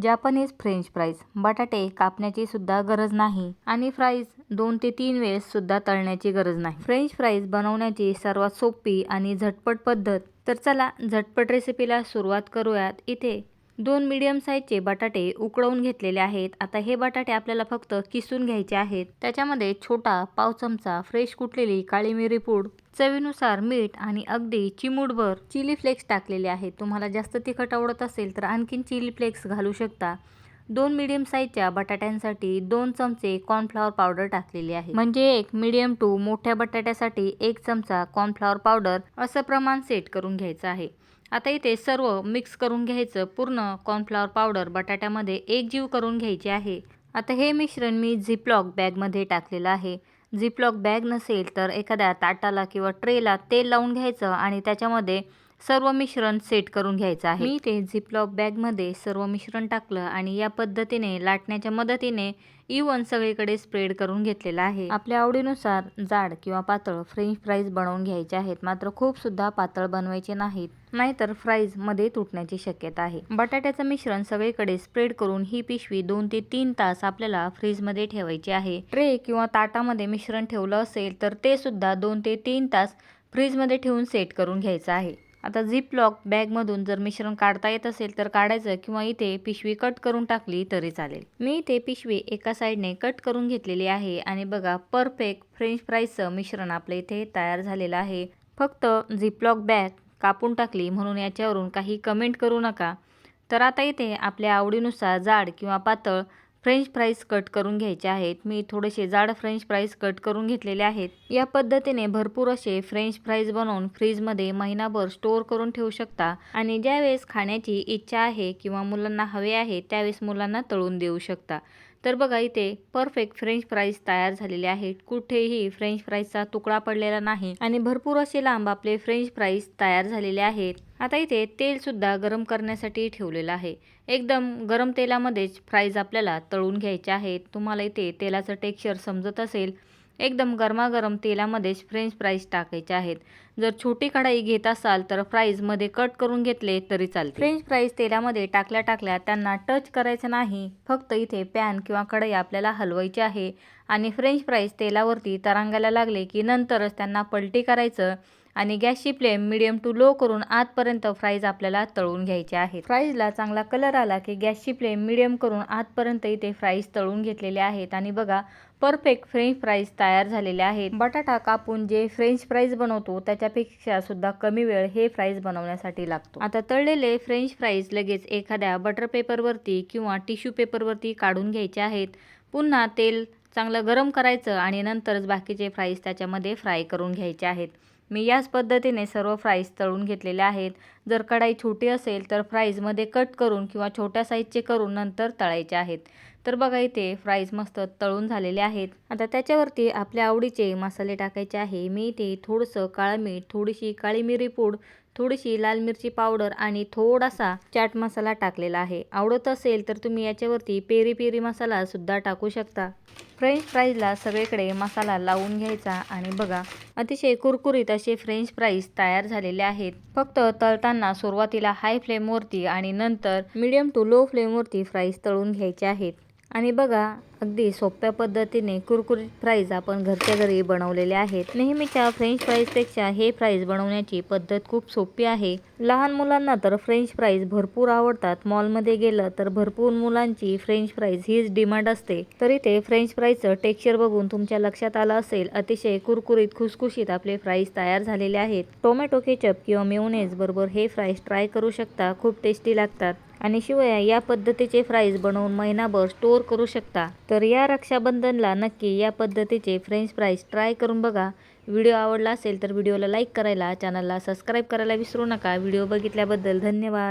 Japanese French fries, बटाटे कापण्याची सुद्धा गरज नाही आणि फ्राईज 2 ते 3 वेळेस सुद्धा तळण्याची गरज नाही। फ्रेंच फ्राईज बनवण्याची सर्वात सोपी आणि झटपट पद्धत। तर चला झटपट रेसिपीला सुरुवात करूयात। इथे 2 मीडियम साईजचे बटाटे उकळवून घेतलेले आहेत। आता हे बटाटे आपल्याला फक्त किसून घ्यायचे आहेत। त्याच्यामध्ये छोटा पाव चमचा फ्रेश कुटलेली काळी मिरी पूड, चवीनुसार मीठ आणि अगदी चिमूटभर चिली फ्लेक्स टाकलेले आहेत। तुम्हाला जास्त तिखट आवडत असेल तर आणखीन चिली फ्लेक्स घालू शकता। 2 मीडियम साईजच्या बटाट्यांसाठी 2 चमचे कॉर्नफ्लॉवर पावडर टाकलेली आहे। म्हणजे एक मीडियम टू मोठ्या बटाट्यासाठी 1 चमचा कॉर्नफ्लॉवर पावडर असं प्रमाण सेट करून घ्यायचं आहे। आता इथे सर्व मिक्स करून घ्यायचं। पूर्ण कॉर्नफ्लॉवर पावडर बटाट्यामध्ये एकजीव करून घ्यायची आहे। आता हे मिश्रण मी झिपलॉक बॅगमध्ये टाकलेलं आहे। झिपलॉक बॅग नसेल तर एखाद्या ताटाला किंवा ट्रेला तेल लावून घ्यायचं आणि त्याच्यामध्ये सर्व मिश्रण सेट करून घ्यायचं आहे। मी ते झिपलॉक बॅगमध्ये सर्व मिश्रण टाकलं आणि या पद्धतीने लाटण्याच्या मदतीने इव्हन सगळीकडे स्प्रेड करून घेतलेला आहे। आपल्या आवडीनुसार जाड किंवा पातळ फ्रेंच फ्राईज बनवून घ्यायचे आहेत, मात्र खूप सुद्धा पातळ बनवायचे नाहीत, नाहीतर फ्राईज मध्ये तुटण्याची शक्यता आहे। बटाट्याचं मिश्रण सगळीकडे स्प्रेड करून ही पिशवी 2 ते 3 तास आपल्याला फ्रीज मध्ये ठेवायची आहे। ट्रे किंवा ताटामध्ये मिश्रण ठेवलं असेल तर ते सुद्धा 2 ते 3 तास फ्रीज मध्ये ठेवून सेट करून घ्यायचं आहे। आता झिपलॉक बॅगमधून जर मिश्रण काढता येत असेल तर काढायचं किंवा इथे पिशवी कट करून टाकली तरी चालेल। मी इथे पिशवी एका साईडने कट करून घेतलेली आहे आणि बघा परफेक्ट फ्रेंच फ्राईजचं मिश्रण आपल्या इथे तयार झालेलं आहे। फक्त झिपलॉक बॅग कापून टाकली म्हणून याच्यावरून काही कमेंट करू नका। तर आता इथे आपल्या आवडीनुसार जाड किंवा पातळ फ्रेंच फ्राईज कट करून घ्यायचे आहेत। मी थोडेसे जाड फ्रेंच फ्राईज कट करून घेतलेले आहेत। या पद्धतीने भरपूर असे फ्रेंच फ्राईज बनवून फ्रीजमध्ये महिनाभर स्टोअर करून ठेवू शकता आणि ज्यावेळेस खाण्याची इच्छा आहे किंवा मुलांना हवे आहे त्यावेळेस मुलांना तळून देऊ शकता। तर बघा इथे परफेक्ट फ्रेंच फ्राईज तयार झालेले आहेत। कुठेही फ्रेंच फ्राईजचा तुकडा पडलेला नाही आणि भरपूर असे लांब आपले फ्रेंच फ्राईज तयार झालेले आहेत। आता इथे तेल सुद्धा गरम करण्यासाठी ठेवलेलं आहे। एकदम गरम तेलामध्येच फ्राईज आपल्याला तळून घ्यायचे आहेत। तुम्हाला इथे तेलाचं टेक्स्चर समजत असेल, एकदम गरमागरम तेलामध्येच फ्रेंच फ्राईज टाकायचे आहेत। जर छोटी कढाई घेत असाल तर फ्राईज मध्ये कट करून घेतले तरी चालते। फ्रेंच फ्राईज तेलामध्ये टाकल्या टाकल्या त्यांना टच करायचं नाही, फक्त इथे पॅन किंवा कढई आपल्याला हलवायची आहे आणि फ्रेंच फ्राईज तेलावरती तरंगायला लागले की नंतरच त्यांना पलटी करायचं आणि गॅसची फ्लेम मीडियम टू लो करून आतपर्यंत फ्राईज आपल्याला तळून घ्यायचे आहेत। फ्राईजला चांगला कलर आला की गॅसची फ्लेम मीडियम करून आतपर्यंत इथे फ्राईज तळून घेतलेले आहेत आणि बघा परफेक्ट फ्रेंच फ्राईज तयार झालेले आहेत। बटाटा कापून जे फ्रेंच फ्राईज बनवतो त्याच्यापेक्षा सुद्धा कमी वेळ हे फ्राईज बनवण्यासाठी लागतो। आता तळलेले फ्रेंच फ्राईज लगेच एखाद्या बटर पेपरवरती किंवा टिश्यू पेपरवरती काढून घ्यायचे आहेत। पुन्हा तेल चांगलं गरम करायचं आणि नंतरच बाकीचे फ्राईज त्याच्यामध्ये फ्राय करून घ्यायचे आहेत। मी याच पद्धतीने सर्व फ्राईज तळून घेतलेले आहेत। जर कढाई छोटी असेल तर फ्राईजमध्ये कट करून किंवा छोट्या साईजचे करून नंतर तळायचे आहेत। तर बघा इथे फ्राईज मस्त तळून झालेले आहेत। आता त्याच्यावरती आपल्या आवडीचे मसाले टाकायचे आहे। मी इथे थोडंसं काळं मीठ, थोडीशी काळी मिरी पूड, थोडीशी लाल मिरची पावडर आणि थोडासा चाट मसाला टाकलेला आहे। आवडत असेल तर तुम्ही याच्यावरती पेरी पेरी मसाला सुद्धा टाकू शकता। फ्रेंच फ्राईजला सगळीकडे मसाला लावून घ्यायचा आणि बघा अतिशय कुरकुरीत असे फ्रेंच फ्राईज तयार झालेले आहेत। फक्त तळताना सुरुवातीला हाय फ्लेमवरती आणि नंतर मीडियम टू लो फ्लेमवरती फ्राईज तळून घ्यायचे आहेत। आणि बघा अगदी सोप्या पद्धतीने कुरकुरीत फ्राईज आपण घरच्या घरी बनवलेले आहेत। नेहमीच्या फ्रेंच फ्राईजपेक्षा हे फ्राईज बनवण्याची पद्धत खूप सोपी आहे। लहान मुलांना तर फ्रेंच फ्राईज भरपूर आवडतात। मॉलमध्ये गेलं तर भरपूर मुलांची फ्रेंच फ्राईज हीच डिमांड असते। तरी ते फ्रेंच फ्राईजचं टेक्स्चर बघून तुमच्या लक्षात आलं असेल, अतिशय कुरकुरीत खुसखुशीत आपले फ्राईज तयार झालेले आहेत। टोमॅटो केचप किंवा मेयोनेज बरोबर हे फ्राईज ट्राय करू शकता, खूप टेस्टी लागतात आणि शिवाय या पद्धतीचे फ्राईज बनवून महिनाभर स्टोअर करू शकता। तर या रक्षाबंधनला नक्की या पद्धतीचे फ्रेंच फ्राईज ट्राय करून बघा। व्हिडिओ आवडला असेल तर व्हिडिओला लाईक करायला, चॅनलला सबस्क्राईब करायला विसरू नका। व्हिडिओ बघितल्याबद्दल धन्यवाद।